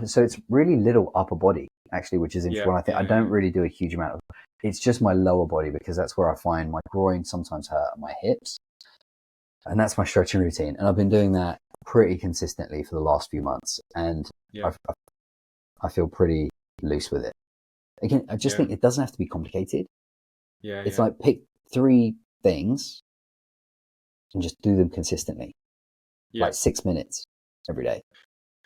so it's really little upper body actually, which is interesting. I think I don't really do a huge amount of. It's just my lower body, because that's where I find my groin sometimes hurt and my hips, and that's my stretching routine. And I've been doing that pretty consistently for the last few months, and I feel pretty loose with it. Again, I just think it doesn't have to be complicated. It's like pick 3 things and just do them consistently, like 6 minutes every day.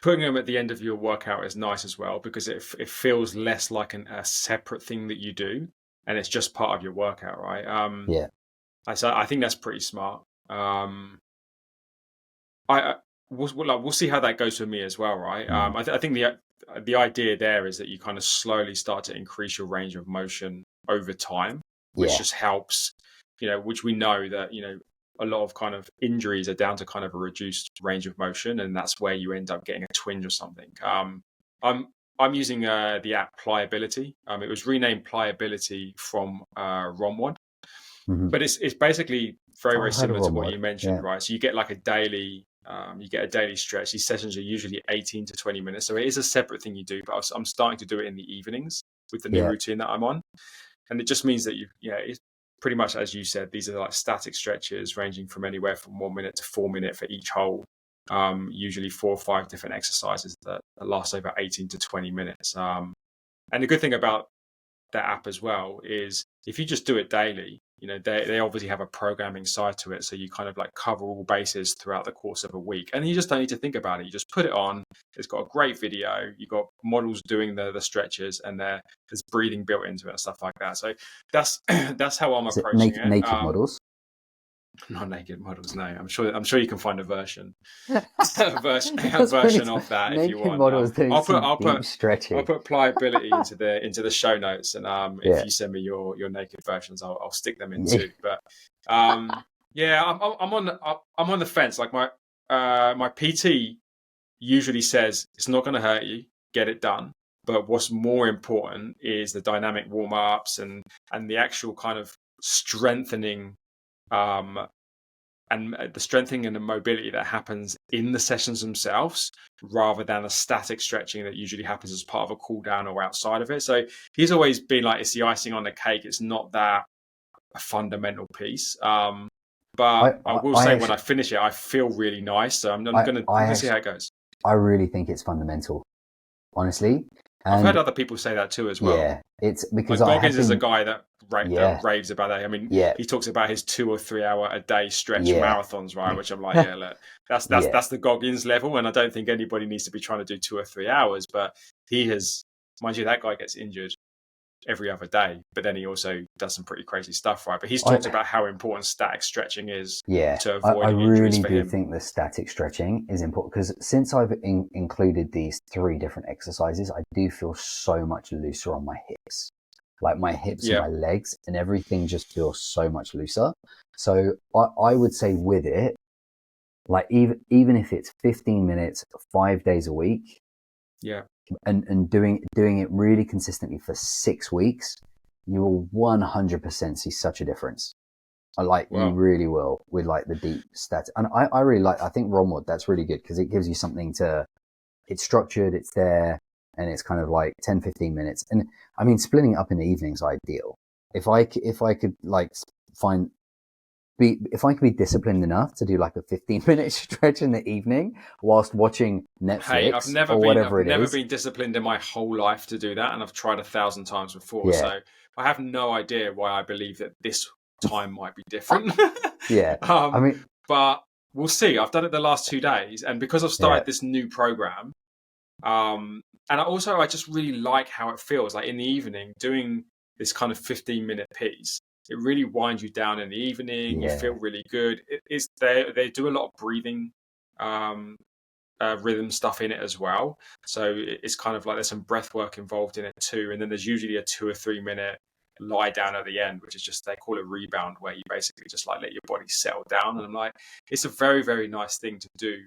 Putting them at the end of your workout is nice as well, because it feels less like a separate thing that you do, and it's just part of your workout, right? I think that's pretty smart. We'll see how that goes for me as well, right? I think the idea there is that you kind of slowly start to increase your range of motion over time, which just helps, which we know that, a lot of kind of injuries are down to kind of a reduced range of motion, and that's where you end up getting a twinge or something. I'm using the app Pliability. It was renamed Pliability from ROMWOD, but it's basically very similar to what you mentioned, right? So you get like a daily stretch. These sessions are usually 18 to 20 minutes, so it is a separate thing you do. But I'm starting to do it in the evenings with the new routine that I'm on, and it just means that it's pretty much, as you said, these are like static stretches ranging from anywhere from 1 minute to 4 minutes for each hold. Usually 4 or 5 different exercises that last over 18 to 20 minutes. And the good thing about that app as well is if you just do it daily, they obviously have a programming side to it. So you kind of like cover all bases throughout the course of a week, and you just don't need to think about it. You just put it on. It's got a great video. You've got models doing the stretches, and there's breathing built into it and stuff like that. So that's how I'm approaching it. Naked models? Not naked models, no. I'm sure you can find a version of that if you want. Models I'll put Pliability into the show notes, and if you send me your naked versions, I'll stick them in too. But I'm on the fence. Like my PT usually says it's not going to hurt you, get it done. But what's more important is the dynamic warm ups and the actual kind of strengthening. And the strengthening and the mobility that happens in the sessions themselves, rather than a static stretching that usually happens as part of a cool down or outside of it. So he's always been like, it's the icing on the cake. It's not that a fundamental piece. But I will say when I finish it, I feel really nice. So I'm going to see how it goes. I really think it's fundamental, honestly. And I've heard other people say that too as well. Yeah, it's because Goggins is a guy that raves about that. I mean, he talks about his 2 or 3 hour a day stretch marathons, right? Which I'm like, look, that's the Goggins level, and I don't think anybody needs to be trying to do 2 or 3 hours. But he has, mind you, that guy gets injured every other day, but then he also does some pretty crazy stuff, right? But he's talked about how important static stretching is to avoiding injuries for him. I really do think the static stretching is important, because since I've included these 3 different exercises, I do feel so much looser on my hips. Like my hips and my legs and everything just feels so much looser. So I would say with it, like even if it's 15 minutes, 5 days a week, and doing it really consistently for 6 weeks, you will 100% see such a difference. You really will, with like the deep stats. And I really I think ROMWOD, that's really good, because it gives you something it's structured, it's there, and it's kind of like 10, 15 minutes. And I mean, splitting it up in the evenings is ideal. If I could be disciplined enough to do like a 15-minute stretch in the evening whilst watching Netflix, I've never been disciplined in my whole life to do that, and I've tried 1,000 times before. Yeah. So I have no idea why I believe that this time might be different. But we'll see. I've done it the last 2 days, and because I've started this new program, and I just really like how it feels. Like in the evening, doing this kind of 15-minute piece, it really winds you down in the evening. You feel really good. They do a lot of breathing rhythm stuff in it as well. So it's kind of like there's some breath work involved in it too. And then there's usually a 2 or 3 minute lie down at the end, which is just, they call it rebound, where you basically just like let your body settle down. And I'm like, it's a very, very nice thing to do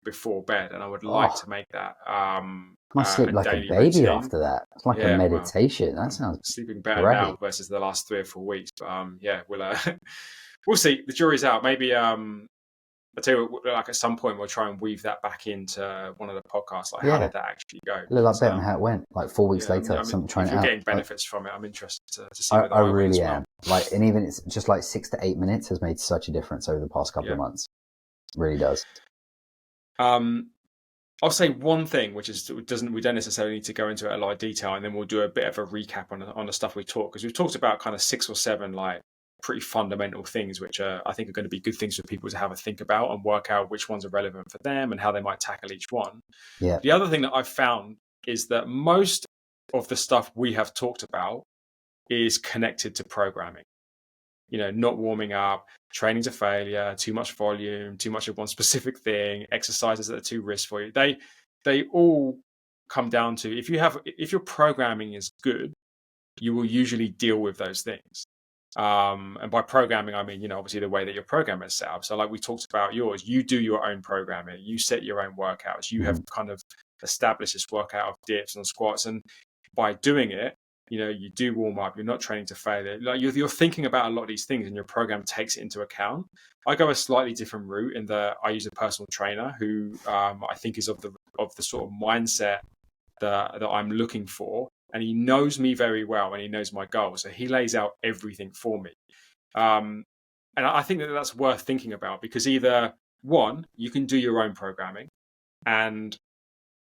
before bed. And I would like to make that must sleep like a baby routine after that. It's like a meditation. That sounds sleeping better now versus the last 3 or 4 weeks. But we'll see. The jury's out. Maybe I tell you, like at some point we'll try and weave that back into one of the podcasts. Like, how did that actually go? A little bit on how it went. Like 4 weeks later, trying if it you're out. getting benefits from it, I'm interested to see. I really am. Like, and even it's just like 6 to 8 minutes has made such a difference over the past couple of months. It really does. I'll say one thing, which is we don't necessarily need to go into it a lot of detail, and then we'll do a bit of a recap on the stuff we talked, because we've talked about kind of 6 or 7 like pretty fundamental things, which I think are going to be good things for people to have a think about and work out which ones are relevant for them and how they might tackle each one. Yeah. The other thing that I've found is that most of the stuff we have talked about is connected to programming. Not warming up, training to failure, too much volume, too much of one specific thing, exercises that are too risky for you. They all come down to, if your programming is good, you will usually deal with those things. And by programming, I mean, obviously the way that your program is set up. So like we talked about yours, you do your own programming, you set your own workouts, you have kind of established this workout of dips and squats. And by doing it, you do warm up, you're not training to failure. Like you're thinking about a lot of these things, and your program takes it into account. I go a slightly different route in that I use a personal trainer who I think is of the sort of mindset that I'm looking for. And he knows me very well, and he knows my goals. So he lays out everything for me. And I think that that's worth thinking about, because either one, you can do your own programming, and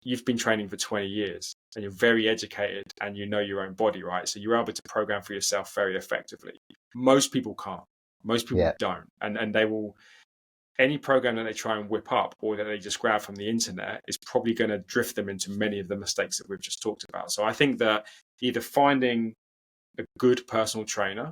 you've been training for 20 years and you're very educated and you know your own body, right? So you're able to program for yourself very effectively. Most people can't. Most people don't. And they will, any program that they try and whip up or that they just grab from the internet is probably going to drift them into many of the mistakes that we've just talked about. So I think that either finding a good personal trainer,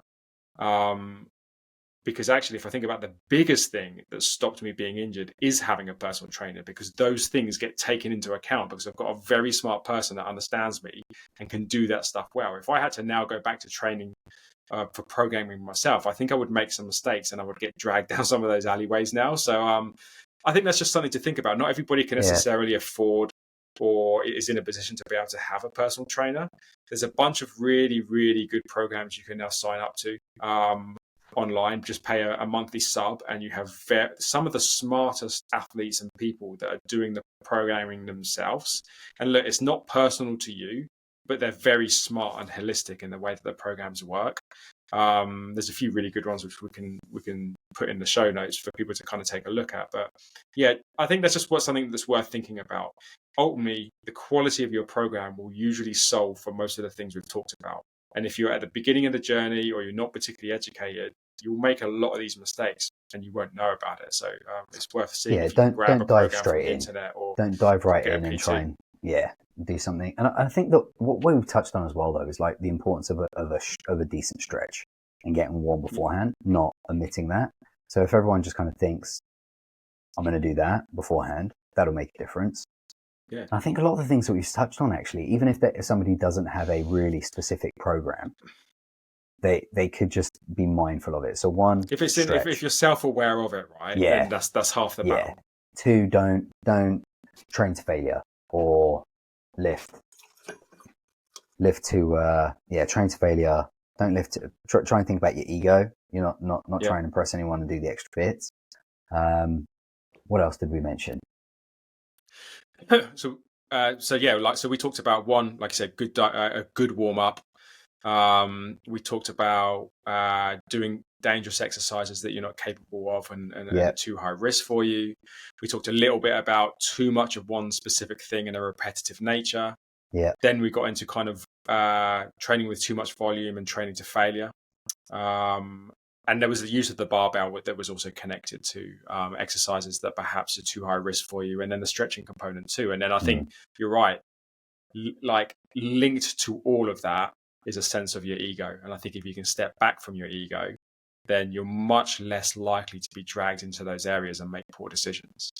because actually, if I think about the biggest thing that stopped me being injured is having a personal trainer, because those things get taken into account, because I've got a very smart person that understands me and can do that stuff well. If I had to now go back to training for programming myself, I think I would make some mistakes and I would get dragged down some of those alleyways now. So I think that's just something to think about. Not everybody can necessarily afford or is in a position to be able to have a personal trainer. There's a bunch of really, really good programs you can now sign up to online. Just pay a monthly sub, and you have some of the smartest athletes and people that are doing the programming themselves. And look, it's not personal to you, but they're very smart and holistic in the way that the programs work. There's a few really good ones which we can put in the show notes for people to kind of take a look at. But yeah, I think that's just something that's worth thinking about. Ultimately, the quality of your program will usually solve for most of the things we've talked about. And if you're at the beginning of the journey or you're not particularly educated, you'll make a lot of these mistakes and you won't know about it. So it's worth seeing. Yeah, don't dive straight in. Don't dive right in and try and do something. And I think that what we've touched on as well, though, is like the importance of a decent stretch and getting warm beforehand, not omitting that. So if everyone just kind of thinks, I'm going to do that beforehand, that'll make a difference. Yeah. I think a lot of the things that we've touched on, actually, even if somebody doesn't have a really specific program, they could just be mindful of it. So one, if you're self-aware of it, right? Yeah. Then that's half the battle. Two, don't train to failure or lift to train to failure. Don't lift to try and think about your ego. You're not trying to impress anyone and do the extra bits. What else did we mention? So we talked about one, like I said, a good warm up. We talked about doing dangerous exercises that you're not capable of and are too high risk for you. We talked a little bit about too much of one specific thing in a repetitive nature. Yeah. Then we got into kind of training with too much volume and training to failure. And there was the use of the barbell that was also connected to exercises that perhaps are too high risk for you, and then the stretching component too. And then I think you're right, like linked to all of that is a sense of your ego. And I think if you can step back from your ego, then you're much less likely to be dragged into those areas and make poor decisions.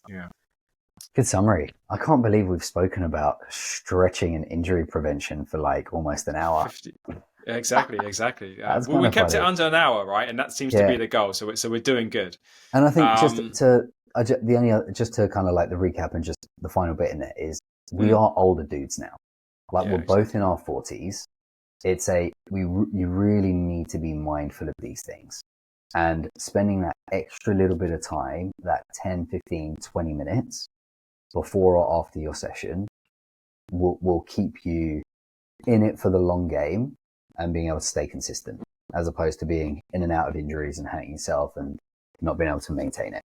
Yeah. Good summary. I can't believe we've spoken about stretching and injury prevention for like almost an hour. 50. Exactly. We kept it under an hour, right? And that seems to be the goal. So we're doing good. And I think just to kind of like the recap and just the final bit in it is we are older dudes now. Like we're both in our 40s. You really need to be mindful of these things, and spending that extra little bit of time, that 10, 15, 20 minutes before or after your session will keep you in it for the long game and being able to stay consistent, as opposed to being in and out of injuries and hurting yourself and not being able to maintain it.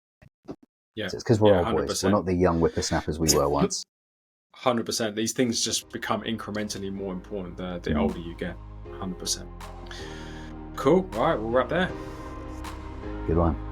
Yeah. So it's because we're old 100%. boys. We're not the young whippersnappers we were once. 100%. These things just become incrementally more important the older you get. 100%. Cool. All right, we'll wrap there. Good one.